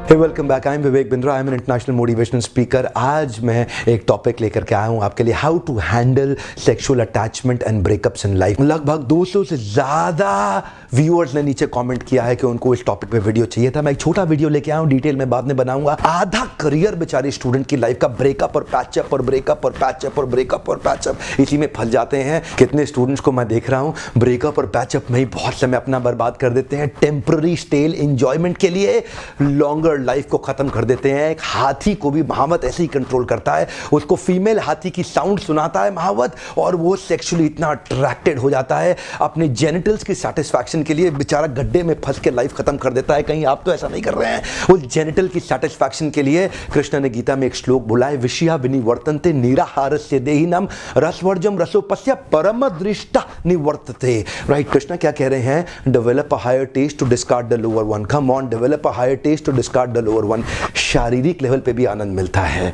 Hey welcome back. I am Vivek Bindra. I am an international motivational speaker. आज मैं एक topic लेकर के आया हूं आपके लिए, how to handle sexual attachment and breakups in life. लगभग 200 से ज़्यादा व्यूअर्स ने नीचे कमेंट किया है कि उनको इस टॉपिक पे वीडियो चाहिए था। मैं एक छोटा वीडियो लेके आया हूं, डिटेल में बाद में बनाऊंगा। आधा करियर बेचारे स्टूडेंट की लाइफ का ब्रेकअप और पैचअप और ब्रेकअप और पैचअप और ब्रेकअप और पैचअप, इसी में फंस जाते हैं। कितने स्टूडेंट्स को मैं देख रहा हूं ब्रेकअप और पैचअप में ही बहुत समय अपना बर्बाद कर देते हैं, टेम्पररी स्टेल एंजॉयमेंट के लिए लॉन्गर लाइफ को खत्म कर देते हैं। एक हाथी को भी महावत ऐसे ही कंट्रोल करता है, उसको फीमेल हाथी की साउंड सुनाता है महावत, और वो सेक्सुअली इतना अट्रैक्टेड हो जाता है अपने जेनिटल्स की सेटिस्फैक्शन के लिए, बेचारा गड्ढे में फंस के लाइफ खत्म कर देता है। कहीं आप तो ऐसा नहीं कर रहे हैं? उस जेनिटल की सेटिस्फैक्शन के लिए कृष्ण ने गीता में एक श्लोक बोला है, विषया विनिवर्तन्ते निराहारस्य देहिनम रसवर्जम रसोपस्य परम दृष्टा निवर्तते। राइट, कृष्ण क्या कह रहे हैं? Develop a higher taste to discard the lower one. Come on, develop a higher taste to discard the lower one. शारीरिक लेवल पे भी आनंद मिलता है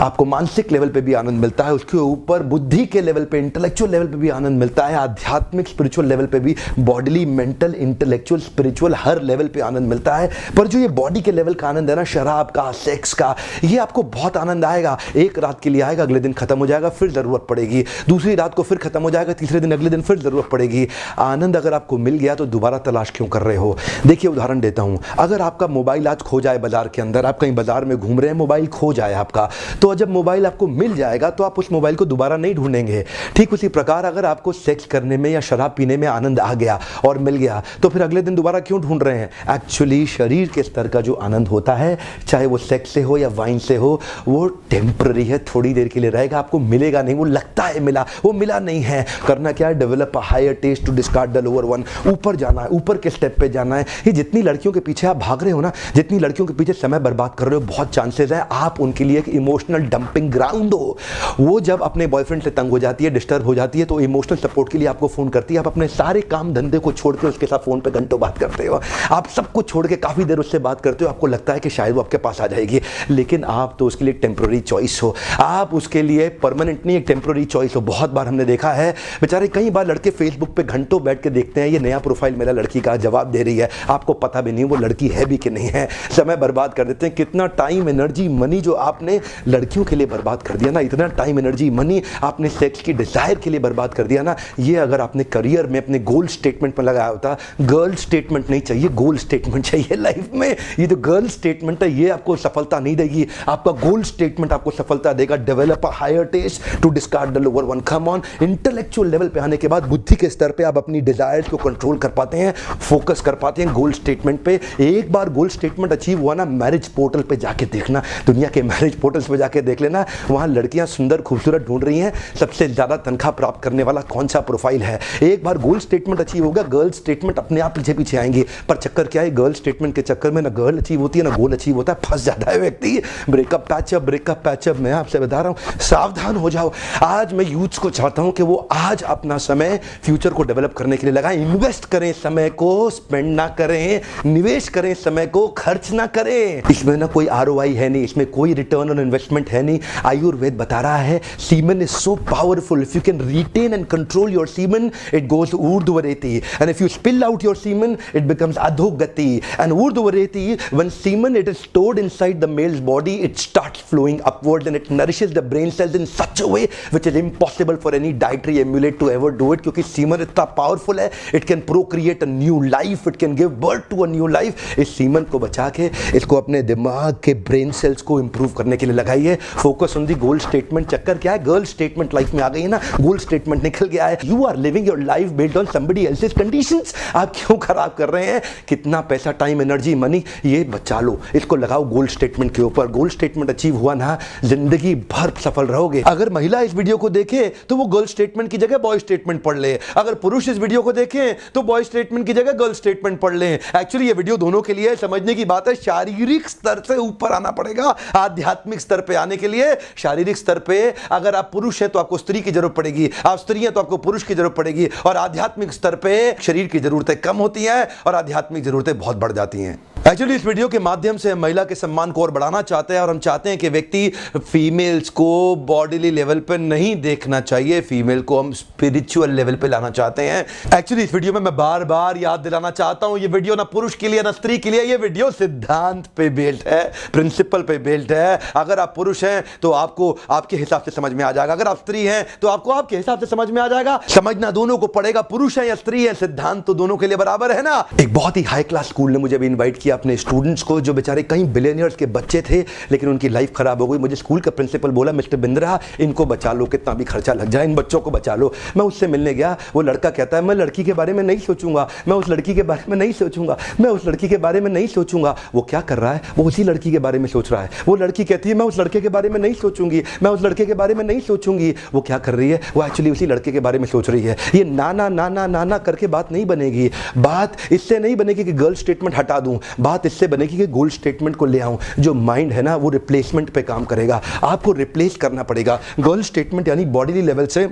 आपको, मानसिक लेवल पे भी आनंद मिलता है, उसके ऊपर बुद्धि के लेवल पे, इंटेलेक्चुअल लेवल पे भी आनंद मिलता है, आध्यात्मिक स्पिरिचुअल लेवल पे भी, बॉडीली मेंटल इंटेलेक्चुअल स्पिरिचुअल हर लेवल पे आनंद मिलता है। पर जो ये बॉडी के लेवल का आनंद है ना, शराब का, सेक्स का, ये आपको बहुत आनंद आएगा। एक रात के लिए आएगा, अगले दिन खत्म हो जाएगा, फिर जरूरत पड़ेगी, दूसरी रात को फिर खत्म हो जाएगा, तीसरे दिन अगले दिन फिर जरूरत पड़ेगी। आनंद अगर आपको मिल गया तो दोबारा तलाश क्यों कर रहे हो? देखिए उदाहरण देता हूं, अगर आपका मोबाइल आज खो जाए बाजार के अंदर, आप कहीं बाजार में घूम रहे हैं, मोबाइल खो जाए आपका, तो जब मोबाइल आपको मिल जाएगा तो आप उस मोबाइल को दोबारा नहीं ढूंढेंगे। ठीक उसी प्रकार अगर आपको सेक्स करने में या शराब पीने में आनंद आ गया और मिल गया, तो फिर अगले दिन दोबारा क्यों ढूंढ रहे हैं? एक्चुअली शरीर के स्तर का जो आनंद होता है, चाहे वो सेक्स से हो या वाइन से हो, वो टेम्पररी है, थोड़ी देर के लिए रहेगा, आपको मिलेगा नहीं। वो लगता है मिला, वो मिला नहीं है। करना क्या है? Develop a higher taste to discard the lower one. ऊपर जाना है, ऊपर के स्टेप पे जाना है। ये जितनी लड़कियों के पीछे आप भाग रहे हो ना, जितनी लड़कियों के पीछे समय बर्बाद कर रहे हो, बहुत चांसेस है आप उनके लिए एक इमोशनल डंपिंग ग्राउंड हो। वो जब अपने बॉयफ्रेंड से तंग हो जाती है, डिस्टर्ब हो जाती है, तो इमोशनल सपोर्ट के लिए आपको फोन करती है। आप अपने सारे काम धंधे को छोड़ के उसके साथ फोन पे घंटों बात करते हो, आप सबको छोड़ के काफी देर उससे बात करते हो। आपको लगता है कि शायद वो आपके पास आ जाएगी, लेकिन आप तो उसके लिए टेम्पररी चॉइस हो, आप उसके लिए परमानेंट नहीं, एक टेम्पररी चॉइस हो। बहुत बार हमने देखा है बेचारे, कई बार लड़के फेसबुक पे घंटों बैठ के देखते हैं, ये नया प्रोफाइल मेरा लड़की का जवाब दे रही है, आपको पता भी नहीं वो लड़की है भी कि नहीं है। समय बर्बाद कर देते हैं। कितना टाइम, एनर्जी, मनी जो आपने लड़कियों के लिए बर्बाद कर दिया ना, इतना टाइम, एनर्जी, मनी आपने सेक्स की डिजायर के लिए बर्बाद कर दिया ना, ये अगर आपने करियर में अपने गोल स्टेटमेंट में लगाया होता। गर्ल स्टेटमेंट नहीं चाहिए, गोल स्टेटमेंट चाहिए लाइफ में। ये जो गर्ल स्टेटमेंट है, ये आपको सफलता नहीं देगी, आपका गोल स्टेटमेंट आपको सफलता देगा। Develop a higher taste to discard the lower one. Come on, intellectual level पे आने के बाद बुद्धि के स्तर पे आप अपनी डिजायर्स को कंट्रोल कर पाते हैं, फोकस कर पाते हैं गोल स्टेटमेंट पे। एक बार गोल स्टेटमेंट अचीव हुआ ना, मैरिज पोर्टल पे जाके देखना, दुनिया के मैरिज पोर्टल्स पे जाके देख लेना, वहां लड़कियां सुंदर खूबसूरत ढूंढ रही हैं, सबसे ज्यादा तनख्वाह प्राप्त करने वाला कौन सा प्रोफाइल है। एक बार गोल स्टेटमेंट अचीव होगा, गर्ल स्टेटमेंट अपने आप पीछे पीछे आएंगी। पर चक्कर क्या है? गर्ल स्टेटमेंट के चक्कर में ना गर्ल अचीव होती है ना गोल अचीव होता है, फंस जाता है व्यक्ति। Breakup patchup, breakup patchup. मैं आपसे बता रहा हूं, सावधान हो जाओ। आज मैं यूथ्स को चाहता हूं कि वो आज अपना समय फ्यूचर को डेवलप करने के लिए लगाएं। इन्वेस्ट करें, समय को स्पेंड ना करें, निवेश करें, समय को खर्च ना करें। इसमें ना कोई ROI है नहीं, इसमें कोई रिटर्न ऑन इन्वेस्टमेंट है नहीं। आयुर्वेद बता रहा है semen is so powerful, if you can retain and control your semen, it goes urdhvareti, and if you spill out your semen, it becomes adhogati. And urdhvareti, when semen it is stored inside the male's body, it starts flowing upwards and it nourishes the brain cells in such a way which is impossible for any dietary emulate to ever do it, क्योंकि semen इतना powerful है, it can procreate a new life, it can give birth to a new life। इस semen को बचा के इसको अपने दिमाग के ब्रेन सेल्स को इंप्रूव करने के लिए लगाइए। Focus on the goal statement. चक्कर क्या है? गर्ल स्टेटमेंट लाइफ में आ गई है ना, गोल स्टेटमेंट निकल गया है। You are living your life based on somebody else's conditions. आप क्यों खराब कर रहे हैं? कितना पैसा, टाइम, एनर्जी, मनी, ये बचा लो, इसको लगाओ गोल स्टेटमेंट के ऊपर। गोल स्टेटमेंट अचीव हुआ ना, जिंदगी भर सफल रहोगे। अगर महिला इस वीडियो को देखे तो वो गर्ल स्टेटमेंट की जगह बॉय स्टेटमेंट पढ़ ले। अगर पुरुष इस वीडियो को देखे तो बॉय स्टेटमेंट की जगह गर्ल स्टेटमेंट पढ़ ले। एक्चुअली ये वीडियो दोनों के लिए समझने की बात है। शारीरिक स्तर से ऊपर आना पड़ेगा, आध्यात्मिक स्तर पे आने के लिए। शारीरिक स्तर पे अगर आप पुरुष हैं तो आपको स्त्री की जरूरत पड़ेगी, आप स्त्री हैं तो आपको पुरुष की जरूरत पड़ेगी, और आध्यात्मिक स्तर पे शरीर की जरूरतें कम होती हैं और आध्यात्मिक जरूरतें बहुत बढ़ जाती हैं। एक्चुअली इस वीडियो के माध्यम से हम महिला के सम्मान को और बढ़ाना चाहते हैं और हम चाहते हैं कि व्यक्ति फीमेल्स को बॉडीली लेवल पे नहीं देखना चाहिए, फीमेल को हम स्पिरिचुअल लेवल पे लाना चाहते हैं। एक्चुअली इस वीडियो में मैं बार बार याद दिलाना चाहता हूं, ये वीडियो ना पुरुष के लिए ना स्त्री के लिए, ये वीडियो सिद्धांत पे बेस्ड है, प्रिंसिपल पे बेस्ड है। अगर आप पुरुष हैं तो आपको आपके हिसाब से समझ में आ जाएगा, अगर आप स्त्री हैं तो आपको आपके हिसाब से समझ में आ जाएगा। समझना दोनों को पड़ेगा, पुरुष है या स्त्री है, सिद्धांत तो दोनों के लिए बराबर है ना। एक बहुत ही हाई क्लास स्कूल ने मुझे भी इनवाइट किया अपने स्टूडेंट्स को, जो बेचारे कई बिलियनियर्स के बच्चे थे लेकिन उनकी लाइफ खराब हो गई। मुझे स्कूल का प्रिंसिपल बोला, मिस्टर बिंद्रा इनको बचा लो, कितना भी खर्चा लग जाए इन बच्चों को बचा लो। मैं उससे मिलने गया, वो लड़का कहता है मैं लड़की के बारे में नहीं सोचूंगा, मैं उस लड़की के बारे में नहीं सोचूंगा, मैं उस लड़की के बारे में नहीं सोचूंगा। वो क्या कर रहा है, वो उसी लड़की के बारे में सोच रहा है। वो लड़की कहती है मैं उस लड़के के बारे में नहीं सोचूंगी, मैं उस लड़के के बारे में नहीं सोचूंगी। वो क्या कर रही है, वो एक्चुअली उसी लड़के के बारे में सोच रही है। ये नाना नाना नाना करके बात नहीं बनेगी। बात इससे नहीं बनेगी कि गर्ल स्टेटमेंट हटा दूं, बात इससे बनेगी कि गोल्ड स्टेटमेंट को ले आऊं। जो माइंड है ना वो रिप्लेसमेंट पे काम करेगा, आपको रिप्लेस करना पड़ेगा। गर्ल स्टेटमेंट यानी बॉडीली लेवल से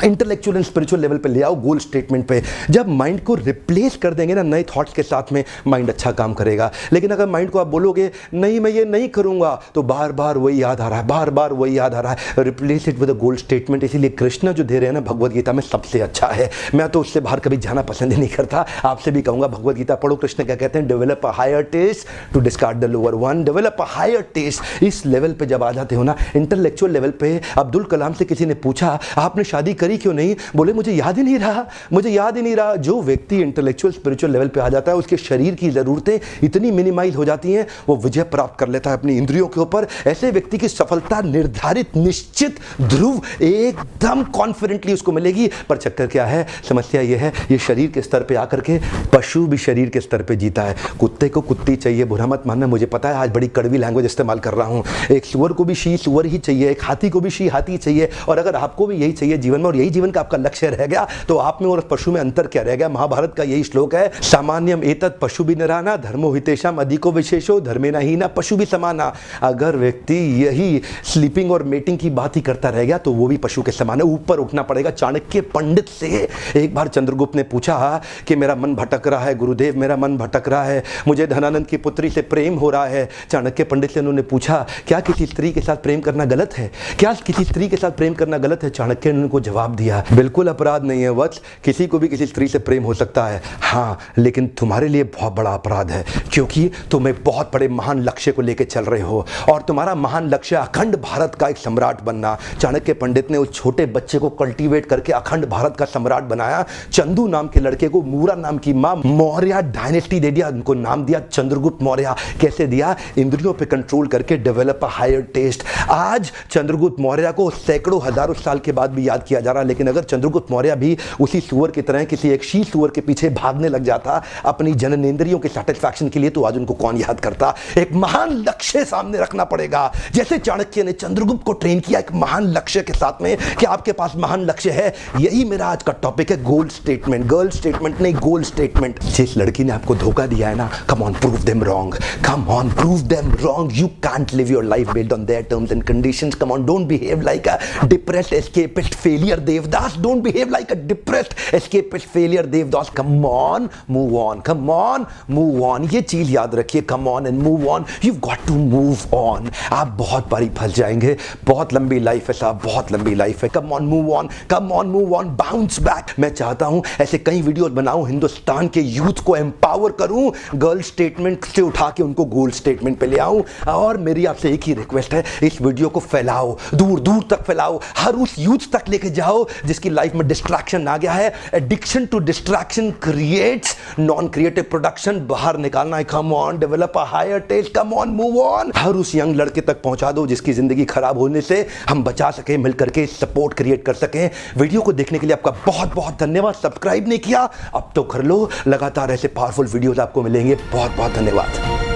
इंटेलेक्चुअल एंड स्पिरिचुअल लेवल पे ले आओ गोल स्टेटमेंट पे। जब माइंड को रिप्लेस कर देंगे ना नए थॉट्स के साथ में, माइंड अच्छा काम करेगा। लेकिन अगर माइंड को आप बोलोगे नहीं मैं ये नहीं करूंगा, तो बार बार वही याद आ रहा है, बार बार वही याद आ रहा है। Replace it with a goal statement. इसीलिए कृष्ण जो दे रहे हैं ना भगवद गीता में सबसे अच्छा है। मैं तो उससे बाहर कभी जाना पसंद ही नहीं करता। आपसे भी कहूंगा भगवद गीता पढ़ो। कृष्ण क्या कहते हैं, develop a higher taste to discard the lower one. Develop a higher taste. इस लेवल पे जब आ जाते हो ना इंटेलेक्चुअल लेवल पे। अब्दुल कलाम से किसी ने पूछा आपने शादी करी क्यों नहीं, बोले मुझे याद ही नहीं रहा, मुझे याद ही नहीं रहा। जो व्यक्ति इंटेलेक्चुअल स्पिरिचुअल लेवल पे आ जाता है उसके शरीर की जरूरतें इतनी मिनिमाइज हो जाती हैं, वो विजय प्राप्त कर लेता है अपनी इंद्रियों के ऊपर। ऐसे व्यक्ति की सफलता निर्धारित, निश्चित, ध्रुव, एकदम कॉन्फिडेंटली उसको मिलेगी। पर चक्कर क्या है, समस्या ये है ये शरीर के स्तर पे आकर के पशु भी शरीर के स्तर पे जीता है। कुत्ते को कुत्ती चाहिए, बुरा मत मानना, मुझे पता है आज बड़ी कड़वी लैंग्वेज इस्तेमाल कर रहा हूं। एक सुअर को भी शी सुअर ही चाहिए, एक हाथी को भी शी हाथी चाहिए। और अगर आपको भी यही चाहिए जीवन में और यही जीवन का आपका लक्ष्य रह गया, तो आप में और पशु में अंतर क्या रह गया। महाभारत का यही श्लोक है, सामान्यम एतत् पशु भी नराना धर्मो हितेषाम अधिको विशेषो धर्मेण हीना पशु भी समाना। अगर व्यक्ति यही स्लीपिंग और मेटिंग की बात ही करता रह गया तो वो भी पशु के समान है। ऊपर उठना पड़ेगा। चाणक्य पंडित से एक बार चंद्रगुप्त ने पूछा कि मेरा मन भटक रहा है गुरुदेव, मेरा मन भटक रहा है, मुझे धनानंद की पुत्री से प्रेम हो रहा है। चाणक्य पंडित से उन्होंने पूछा क्या किसी स्त्री के साथ प्रेम करना गलत है, क्या किसी स्त्री के साथ प्रेम करना गलत है। चाणक्य ने उनको जवाब दिया बिल्कुल अपराध नहीं है वत्स, किसी को भी किसी स्त्री से प्रेम हो सकता है, हाँ लेकिन तुम्हारे लिए बहुत बड़ा अपराध है, क्योंकि तुम एक बहुत बड़े महान लक्ष्य को लेकर चल रहे हो और तुम्हारा महान लक्ष्य अखंड भारत का एक सम्राट बनना। चाणक्य पंडित ने उस छोटे बच्चे को कल्टीवेट करके अखंड भारत का सम्राट बनाया। चंदू नाम के लड़के को मूरा नाम की मां मौर्य डायनेस्टी दे दिया, उनको नाम दिया चंद्रगुप्त मौर्य। कैसे दिया, इंद्रियों पे कंट्रोल करके, डेवलप अ हायर टेस्ट। आज चंद्रगुप्त मौर्य को सैकड़ों हजारों साल के बाद भी याद किया जा रहा है, लेकिन अगर चंद्रगुप्त मौर्य भी उसी सुअर की तरह किसी एक शी सुअर के पीछे भागने लग जाता अपनी जननेंद्रियों के सैटिस्फैक्शन के लिए, तो आज उनको कौन याद करता। एक महान लक्ष्य सामने रखना पड़ेगा, जैसे चाणक्य ने चंद्रगुप्त को ट्रेन किया एक महान लक्ष्य के साथ में कि आपके पास महान लक्ष्य है। यही मेरा आज का टॉपिक है, गोल स्टेटमेंट। गर्ल स्टेटमेंट नहीं, गोल स्टेटमेंट। जिस लड़की ने आपको धोखा दिया है ना, come on prove them wrong, come on prove them wrong. You can't live your life based on their terms and conditions. Come on, don't behave like a depressed escapist failure Devdas. Don't behave like a depressed escapist failure Devdas. Come on, move on, come on, move on. ये चीज याद रखिए, come on and move on. You got to move on. आप बहुत बारी फंस जाएंगे, बहुत लंबी लाइफ है साहब, बहुत लंबी लाइफ है। Come on, move on, come on, move on, bounce back. मैं चाहता हूं ऐसे कई वीडियोस बनाऊं, हिंदुस्तान के यूथ को एम्पावर करूं, गर्ल स्टेटमेंट से उठा के उनको गोल स्टेटमेंट पे ले आऊं। और मेरी आपसे एक ही रिक्वेस्ट है, इस वीडियो को फैलाओ, दूर दूर तक फैलाओ, हर उस यूथ तक लेके जाओ जिसकी लाइफ में डिस्ट्रैक्शन आ गया है। Addiction to distraction creates non creative production. बाहर निकालना है। Come on, develop a higher taste, come on, move on. हर उस यंग लड़के तक पहुंचा दो जिसकी जिंदगी खराब होने से हम बचा सके, मिलकर के सपोर्ट क्रिएट कर सकें। वीडियो को देखने के लिए आपका बहुत बहुत धन्यवाद। सब्सक्राइब नहीं किया अब तो कर लो, लगातार ऐसे पावरफुल वीडियोस आपको मिलेंगे। बहुत बहुत धन्यवाद।